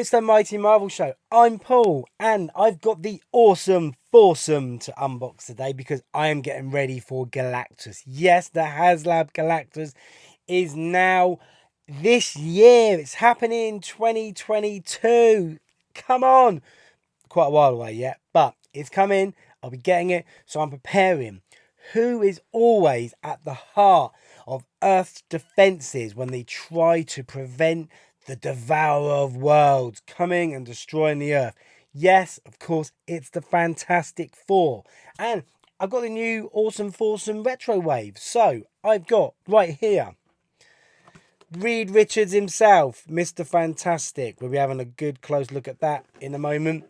Mr. Mighty Marvel Show. I'm Paul, and I've got the Awesome Foursome to unbox today because I am getting ready for Galactus. Yes, the HasLab Galactus is now this year. It's happening in 2022. Come on. Quite a while away yet, but it's coming. I'll be getting it, so I'm preparing. Who is always at the heart of Earth's defences when they try to prevent the devourer of worlds coming and destroying the Earth? Yes, of course, it's the Fantastic Four. And I've got the new Awesome Foursome Retro Wave. So I've got right here Reed Richards himself, Mr. Fantastic. We'll be having a good close look at that in a moment.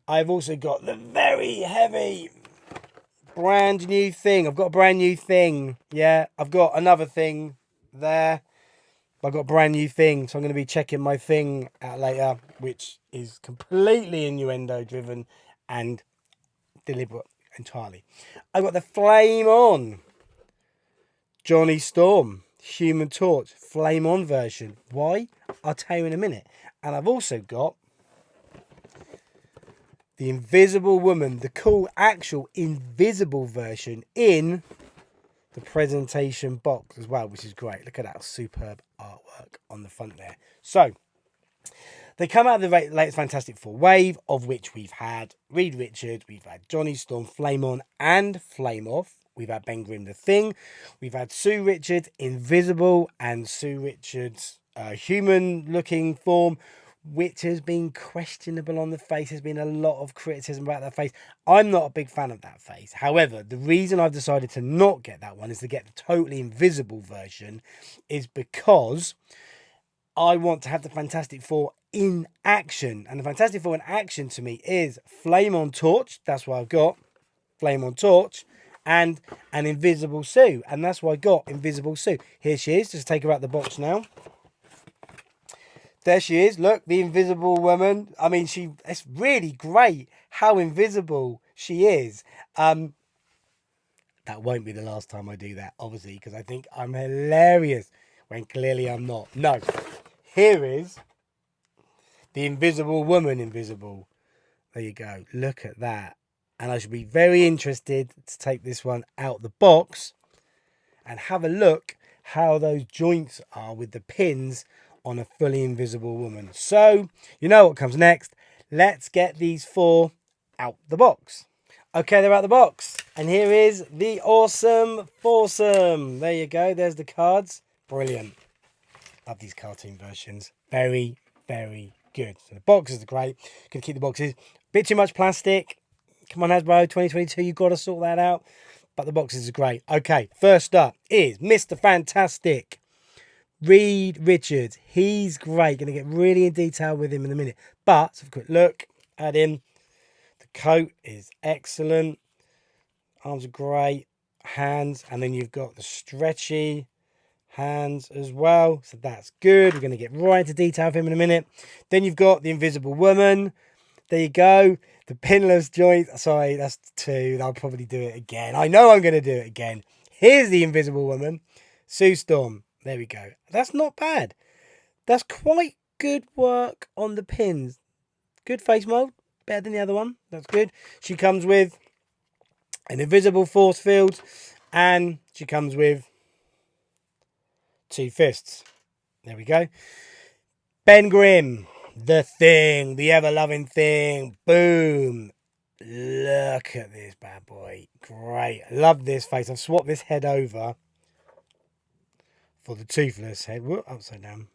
I've also got the very heavy brand new thing. I've got a brand new thing. Yeah, I've got another thing there. I've got a brand new thing. So I'm going to be checking my thing out later, which is completely innuendo driven and deliberate entirely. I've got the Flame On Johnny Storm Human Torch Flame On version. Why? I'll tell you in a minute. And I've also got the Invisible Woman, the cool actual invisible version in the presentation box as well, which is great. Look at that superb artwork on the front there. So they come out of the latest Fantastic Four wave, of which we've had Reed Richards, we've had Johnny Storm, Flame On and Flame Off. We've had Ben Grimm, The Thing. We've had Sue Richards, Invisible, and Sue Richards' human-looking form, which has been questionable on the face. There's been a lot of criticism about that face. I'm not a big fan of that face. However, the reason I've decided to not get that one is to get the totally invisible version is because I want to have the Fantastic Four in action. And the Fantastic Four in action to me is Flame On Torch. That's what I've got. Flame On Torch. And an Invisible Sue. And that's why I got Invisible Sue. Here she is. Just take her out the box now. There she is. Look, the Invisible Woman. I mean, it's really great how invisible she is. That won't be the last time I do that, obviously, because I think I'm hilarious when clearly I'm not. No. Here is the Invisible Woman invisible. There you go. Look at that. And I should be very interested to take this one out the box and have a look how those joints are with the pins on a fully invisible woman. So, you know what comes next. Let's get these four out the box. Okay, they're out the box. And here is the Awesome Foursome. There you go. There's the cards. Brilliant. Love these cartoon versions. Very, very good. So the boxes are great. Gonna keep the boxes. Bit too much plastic. Come on, Hasbro, 2022, you've got to sort that out. But the boxes are great. Okay, first up is Mr. Fantastic. Reed Richards. He's great. Going to get really in detail with him in a minute. But, let's have a quick look at him. The coat is excellent. Arms are great. Hands. And then you've got the stretchy hands as well. So that's good. We're going to get right into detail with him in a minute. Then you've got the Invisible Woman. There you go. The pinless joint. Sorry, that's two. I'll probably do it again. I know I'm going to do it again. Here's the Invisible Woman. Sue Storm. There we go. That's not bad. That's quite good work on the pins. Good face mold. Better than the other one. That's good. She comes with an invisible force field. And she comes with two fists. There we go. Ben Grimm. The Thing, the ever-loving Thing. Boom. Look at this bad boy. Great. Love this face. I've swapped this head over for the toothless head. Whoop, upside down.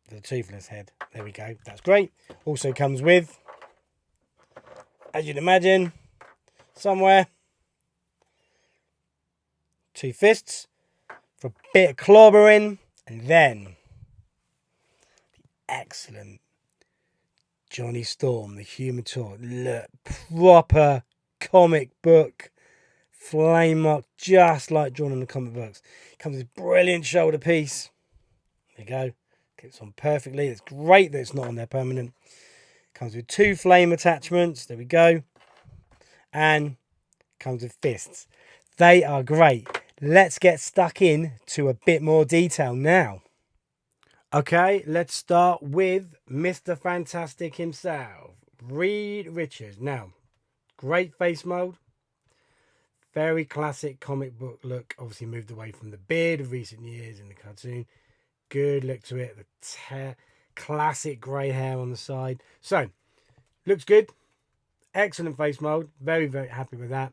The toothless head. There we go. That's great. Also comes with, as you'd imagine, somewhere, two fists for a bit of clobbering. And then the excellent Johnny Storm, the Human Torch. Look, proper comic book flame mark, just like drawn in the comic books. Comes with brilliant shoulder piece. There you go. Clips on perfectly. It's great that it's not on there permanent. Comes with two flame attachments. There we go. And comes with fists. They are great. Let's get stuck in to a bit more detail now. Okay, let's start with Mr. Fantastic himself, Reed Richards. Now, great face mold, very classic comic book look. Obviously moved away from the beard of recent years in the cartoon. Good look to it. The classic grey hair on the side. So, looks good. Excellent face mold. Very, very happy with that.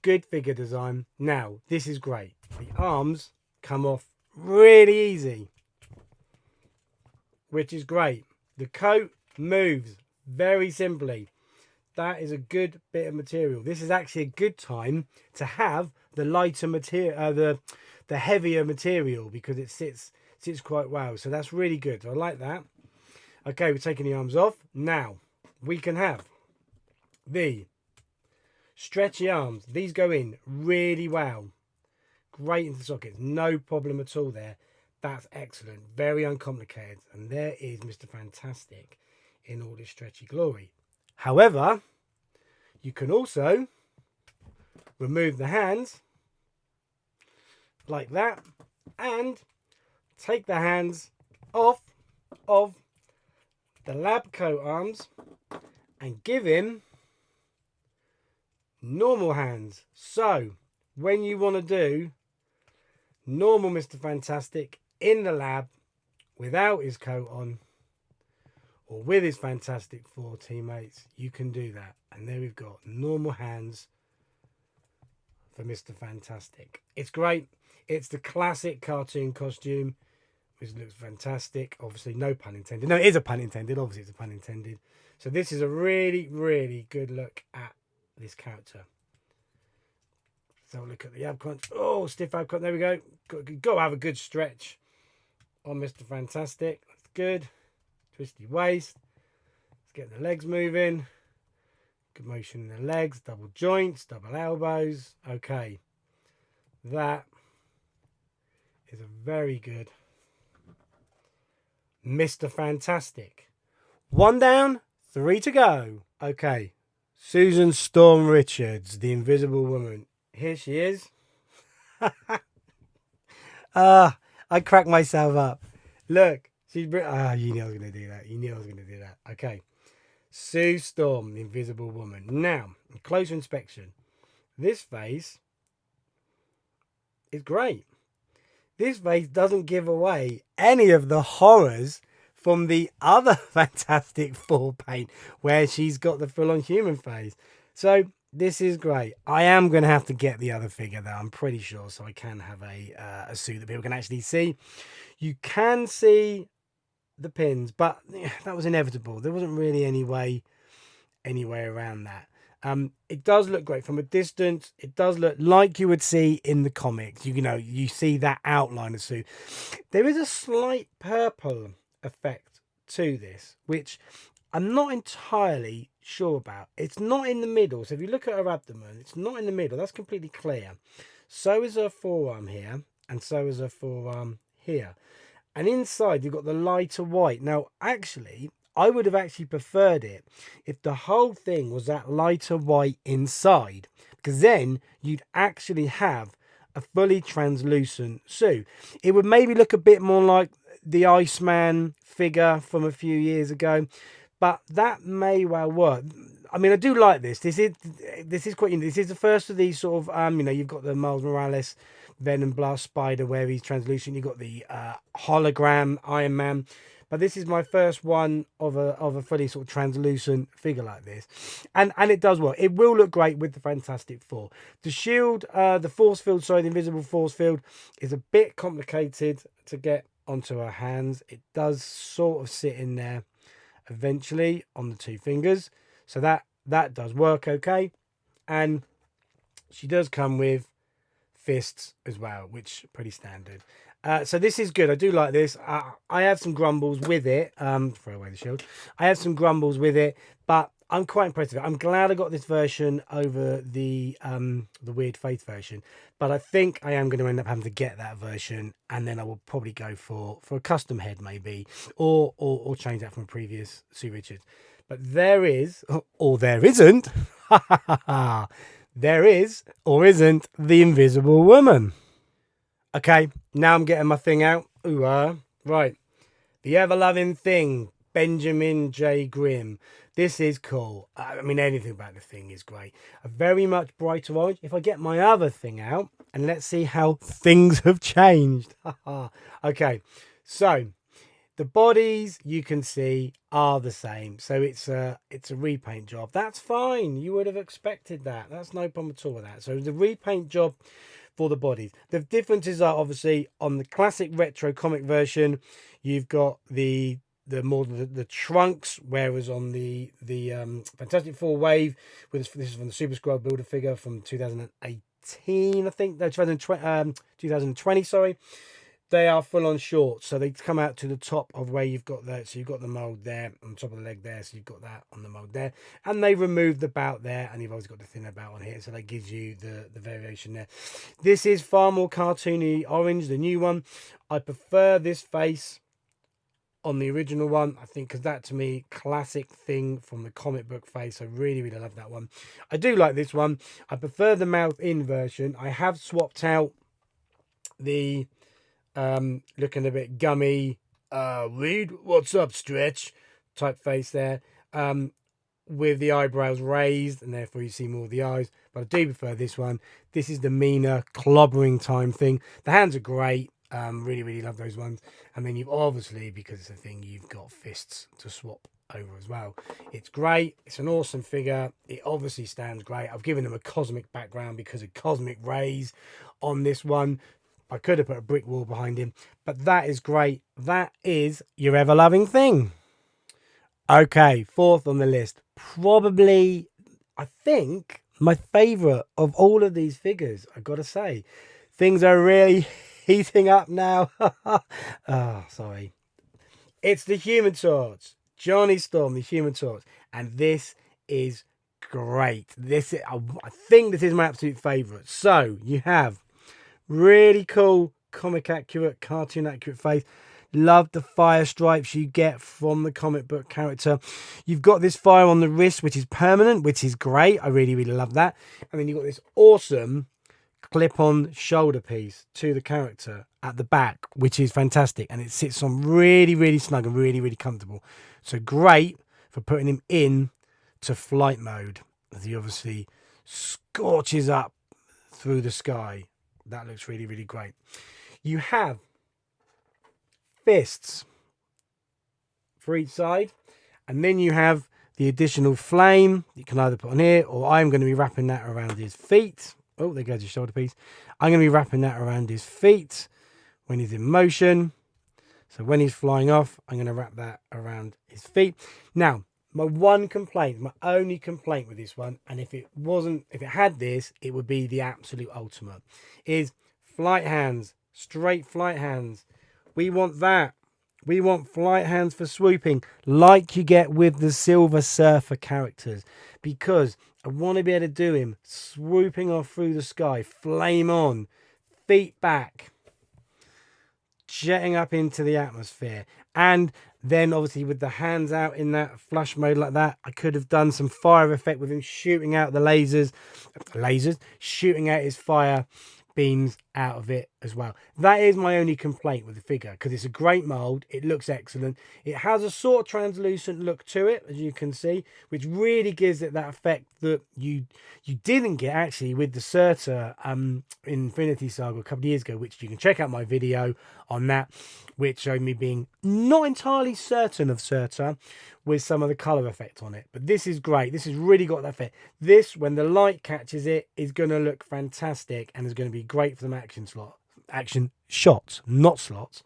Good figure design. Now, this is great. The arms come off really easy, which is great. The coat moves very simply. That is a good bit of material. This is actually a good time to have the lighter material, the heavier material, because it sits quite well. So that's really good. I like that. Okay, we're taking the arms off. Now we can have the stretchy arms. These go in really well. Great into the sockets. No problem at all there. That's excellent. Very uncomplicated. And there is Mr. Fantastic in all his stretchy glory. However, you can also remove the hands like that and take the hands off of the lab coat arms and give him normal hands. So when you want to do normal Mr. Fantastic in the lab without his coat on or with his Fantastic Four teammates, you can do that. And there we've got normal hands for Mr. Fantastic. It's great. It's the classic cartoon costume, which looks fantastic. Obviously, no pun intended. No, it is a pun intended. Obviously, it's a pun intended. So this is a really, really good look at this character. So look at the ab crunch. Oh, stiff ab crunch. There we go. Got to have a good stretch on Mr. Fantastic. That's good. Twisty waist. Let's get the legs moving. Good motion in the legs. Double joints, double elbows. Okay. That is a very good Mr. Fantastic. 1 down, 3 to go. Okay. Susan Storm Richards, the Invisible Woman. Here she is. I cracked myself up. Look. You knew I was going to do that. You knew I was going to do that. Okay. Sue Storm, the Invisible Woman. Now, closer inspection. This face is great. This face doesn't give away any of the horrors from the other Fantastic Four paint where she's got the full-on human face. So this is great. I am going to have to get the other figure though, I'm pretty sure, so I can have a suit that people can actually see. You can see the pins, but that was inevitable. There wasn't really any way around that. It does look great from a distance. It does look like you would see in the comics. You know, you see that outline of Sue. There is a slight purple effect to this, which I'm not entirely sure about. It's not in the middle. So if you look at her abdomen, it's not in the middle. That's completely clear. So is her forearm here, and so is her forearm here. And inside, you've got the lighter white. Now, actually, I would have actually preferred it if the whole thing was that lighter white inside, because then you'd actually have a fully translucent Sue. It would maybe look a bit more like the Iceman figure from a few years ago, but that may well work. I mean, I do like this. This is quite interesting. This is the first of these sort of, you've got the Miles Morales Venom Blast Spider where he's translucent. You've got the hologram Iron Man. But this is my first one of a fully sort of translucent figure like this. And it does work. It will look great with the Fantastic Four. The shield, the force field, the invisible force field is a bit complicated to get onto her hands. It does sort of sit in there eventually on the 2 fingers. So that does work okay. And she does come with fists as well, which are pretty standard. So this is good. I do like this. I have some grumbles with it. Throw away the shield. I have some grumbles with it, but I'm quite impressed with it. I'm glad I got this version over the Weird Faith version, but I think I am going to end up having to get that version, and then I will probably go for a custom head maybe, or change that from a previous Sue Richards. But there is, or there isn't, there is, or isn't, the Invisible Woman. Okay, now I'm getting my thing out. Ooh, right. The Ever-Loving Thing, Benjamin J. Grimm. This is cool. I mean, anything about the thing is great. A very much brighter orange. If I get my other thing out, and let's see how things have changed. Okay, so the bodies you can see are the same. So it's a repaint job. That's fine. You would have expected that. That's no problem at all with that. So the repaint job for the bodies. The differences are obviously on the classic retro comic version, you've got the trunks, whereas on the Fantastic Four wave, with this is from the Super Squad Builder figure from 2018, I think, no, 2020, sorry. They are full on shorts, so they come out to the top of where you've got that. So you've got the mold there on top of the leg there, so you've got that on the mold there, and they remove the bout there, and you've always got the thinner bout on here, so that gives you the variation there. This is far more cartoony orange, the new one. I prefer this face on the original one, I think, because that to me, classic thing from the comic book face. I really love that one. I do like this one. I prefer the mouth in version. I have swapped out the looking a bit gummy, Reed, what's up, Stretch type face there, with the eyebrows raised, and therefore you see more of the eyes. But I do prefer this one. This is the meaner clobbering time thing. The hands are great. Really love those ones. And then you've obviously, because it's a thing, you've got fists to swap over as well. It's great. It's an awesome figure. It obviously stands great. I've given him a cosmic background because of cosmic rays on this one. I could have put a brick wall behind him, but that is great. That is your Ever-Loving Thing. Okay, fourth on the list. Probably, I think, my favourite of all of these figures, I've got to say. Things are really heating up now. Oh, sorry. It's the Human Torch. Johnny Storm, the Human Torch. And this is great. I think this is my absolute favourite. So, you have really cool, comic accurate, cartoon accurate face. Love the fire stripes you get from the comic book character. You've got this fire on the wrist, which is permanent, which is great. I really love that. And then you've got this awesome clip-on shoulder piece to the character at the back, which is fantastic. And it sits on really snug and really comfortable. So great for putting him in to flight mode, as he obviously scorches up through the sky. That looks really great. You have fists for each side, and then you have the additional flame you can either put on here, or I'm going to be wrapping that around his feet. Oh, there goes his shoulder piece. I'm going to be wrapping that around his feet when he's in motion. So when he's flying off, I'm going to wrap that around his feet. Now, my one complaint, my only complaint with this one, and if it had this, it would be the absolute ultimate, is flight hands, straight flight hands. We want that. We want flight hands for swooping, like you get with the Silver Surfer characters, because I want to be able to do him swooping off through the sky, flame on, feet back, jetting up into the atmosphere. And then obviously with the hands out in that flush mode like that, I could have done some fire effect with him shooting out the lasers, shooting out his fire beams out of it as well. That is my only complaint with the figure, because it's a great mold. It looks excellent. It has a sort of translucent look to it, as you can see, which really gives it that effect that you didn't get actually with the Surtur Infinity Saga a couple of years ago, which you can check out my video on that, which showed me being not entirely certain of Surtur with some of the colour effect on it. But this is great. This has really got that effect. This, when the light catches it, is going to look fantastic and is going to be great for some action shots, not slots.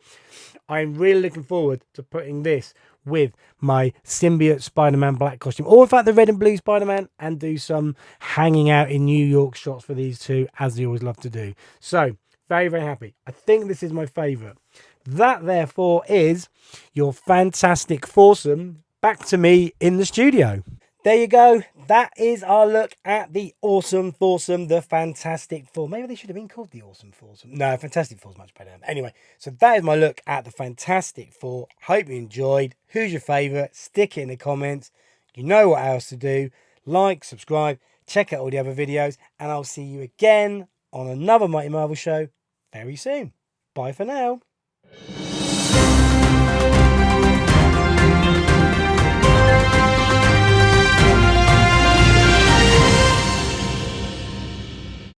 I'm really looking forward to putting this with my symbiote Spider-Man black costume, or in fact the red and blue Spider-Man, and do some hanging out in New York shots for these two, as they always love to do. So very happy. I think this is my favourite. That therefore is your Fantastic Foursome back to me in the studio. There you go. That is our look at the Awesome Foursome, the Fantastic Four. Maybe they should have been called the Awesome Foursome. No, Fantastic Four is much better. Anyway, so that is my look at the Fantastic Four. Hope you enjoyed. Who's your favourite? Stick it in the comments. You know what else to do. Like, subscribe, check out all the other videos, and I'll see you again on another Mighty Marvel show very soon. Bye for now.